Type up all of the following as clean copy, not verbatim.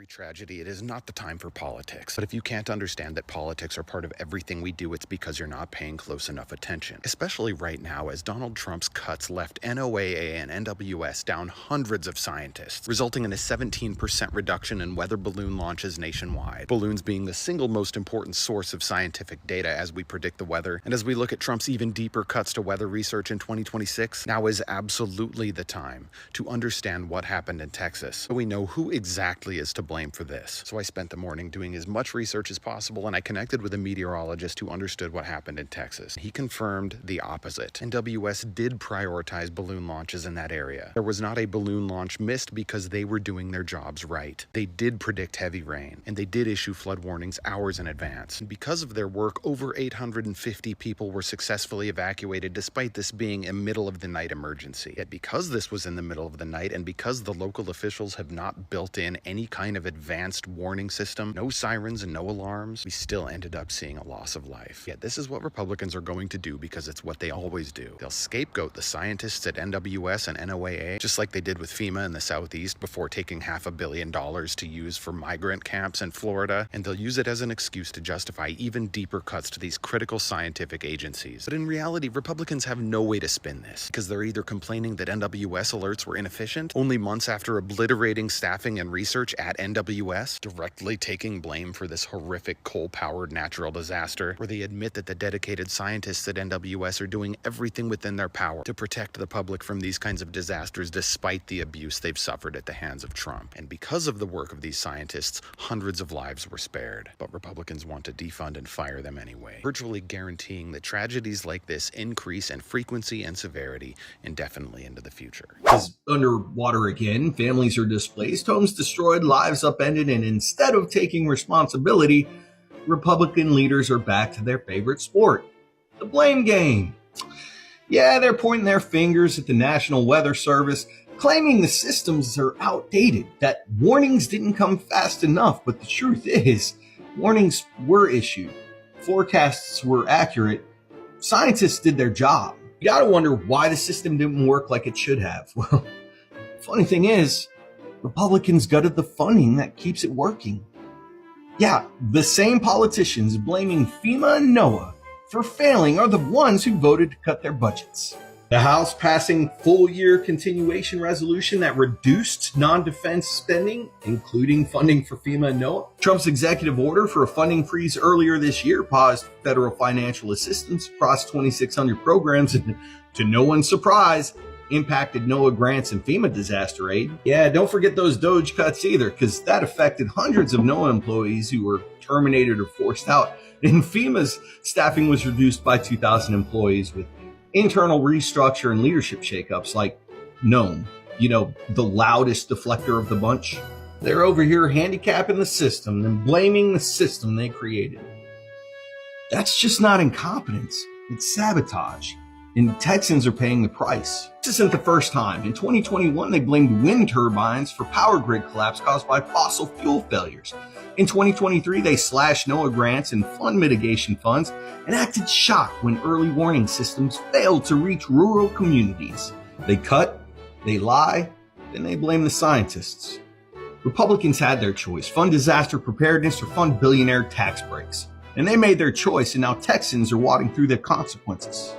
every tragedy, it is not the time for politics. But if you can't understand that politics are part of everything we do, it's because you're not paying close enough attention. Especially right now, as Donald Trump's cuts left NOAA and NWS down hundreds of scientists, resulting in a 17% reduction in weather balloon launches nationwide. Balloons being the single most important source of scientific data as we predict the weather. And as we look at Trump's even deeper cuts to weather research in 2026, now is absolutely the time to understand what happened in Texas, so we know who exactly is to blame for this. So I spent the morning doing as much research as possible, and I connected with a meteorologist who understood what happened in Texas. He confirmed the opposite. NWS did prioritize balloon launches in that area. There was not a balloon launch missed because they were doing their jobs right. They did predict heavy rain, and they did issue flood warnings hours in advance. And because of their work, over 850 people were successfully evacuated despite this being a middle-of-the-night emergency. Yet because this was in the middle of the night, and because the local officials have not built in any kind of advanced warning system, no sirens and no alarms, we still ended up seeing a loss of life. Yet this is what Republicans are going to do because it's what they always do. They'll scapegoat the scientists at NWS and NOAA, just like they did with FEMA in the Southeast before taking $500 million to use for migrant camps in Florida, and they'll use it as an excuse to justify even deeper cuts to these critical scientific agencies. But in reality, Republicans have no way to spin this, because they're either complaining that NWS alerts were inefficient, only months after obliterating staffing and research at NWS, directly taking blame for this horrific coal-powered natural disaster, where they admit that the dedicated scientists at NWS are doing everything within their power to protect the public from these kinds of disasters despite the abuse they've suffered at the hands of Trump. And because of the work of these scientists, hundreds of lives were spared. But Republicans want to defund and fire them anyway, virtually guaranteeing that tragedies like this increase in frequency and severity indefinitely into the future. Is underwater again, families are displaced, homes destroyed, lives upended, and instead of taking responsibility, Republican leaders are back to their favorite sport, the blame game. Yeah, they're pointing their fingers at the National Weather Service, claiming the systems are outdated, that warnings didn't come fast enough. But the truth is, warnings were issued, forecasts were accurate, scientists did their job. You gotta wonder why the system didn't work like it should have. Well, funny thing is, Republicans gutted the funding that keeps it working. Yeah, the same politicians blaming FEMA and NOAA for failing are the ones who voted to cut their budgets. The House passing full-year continuation resolution that reduced non-defense spending, including funding for FEMA and NOAA. Trump's executive order for a funding freeze earlier this year paused federal financial assistance across 2,600 programs, and to no one's surprise, impacted NOAA grants and FEMA disaster aid. Yeah, don't forget those DOGE cuts either, because that affected hundreds of NOAA employees who were terminated or forced out. And FEMA's staffing was reduced by 2,000 employees with internal restructure and leadership shakeups like Gnome, the loudest deflector of the bunch. They're over here handicapping the system and blaming the system they created. That's just not incompetence, it's sabotage. And Texans are paying the price. This isn't the first time. In 2021, they blamed wind turbines for power grid collapse caused by fossil fuel failures. In 2023, they slashed NOAA grants and flood mitigation funds and acted shocked when early warning systems failed to reach rural communities. They cut, they lie, then they blame the scientists. Republicans had their choice: fund disaster preparedness or fund billionaire tax breaks. And they made their choice, and now Texans are wading through the consequences.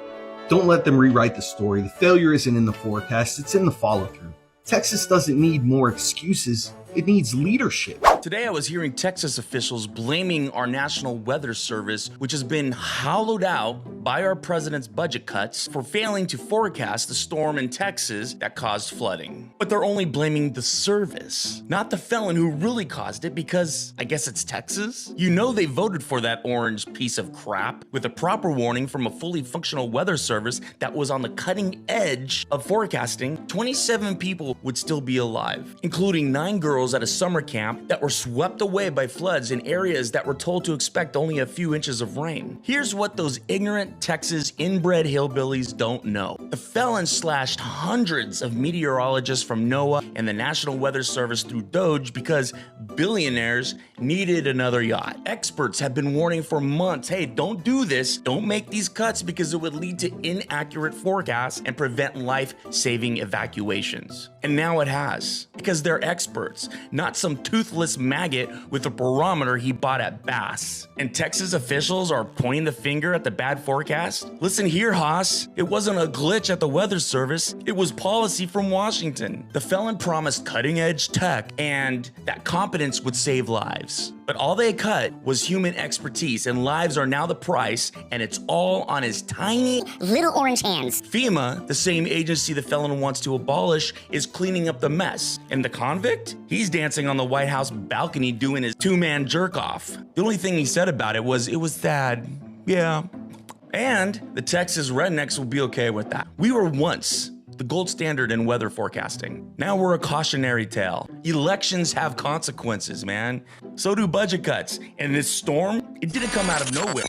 Don't let them rewrite the story. The failure isn't in the forecast, it's in the follow-through. Texas doesn't need more excuses, it needs leadership. Today I was hearing Texas officials blaming our National Weather Service, which has been hollowed out by our president's budget cuts, for failing to forecast the storm in Texas that caused flooding. But they're only blaming the service, not the felon who really caused it, because I guess it's Texas? You know they voted for that orange piece of crap with a proper warning from a fully functional weather service that was on the cutting edge of forecasting. 27 people would still be alive, including 9 girls at a summer camp that were swept away by floods in areas that were told to expect only a few inches of rain. Here's what those ignorant Texas inbred hillbillies don't know. The felon slashed hundreds of meteorologists from NOAA and the National Weather Service through Doge because billionaires needed another yacht. Experts have been warning for months, hey, don't do this, don't make these cuts because it would lead to inaccurate forecasts and prevent life-saving evacuations. And now it has, because they're experts, not some toothless maggot with a barometer he bought at Bass. And Texas officials are pointing the finger at the bad forecast? Listen here, Haas. It wasn't a glitch at the Weather Service. It was policy from Washington. The felon promised cutting-edge tech and that competence would save lives. But all they cut was human expertise, and lives are now the price, and it's all on his tiny little orange hands. FEMA, the same agency the felon wants to abolish, is cleaning up the mess. And the convict? He's dancing on the White House balcony doing his two-man jerk-off. The only thing he said about it was sad. Yeah. And the Texas rednecks will be okay with that. We were once the gold standard in weather forecasting. Now we're a cautionary tale. Elections have consequences, man. So do budget cuts. And this storm, it didn't come out of nowhere.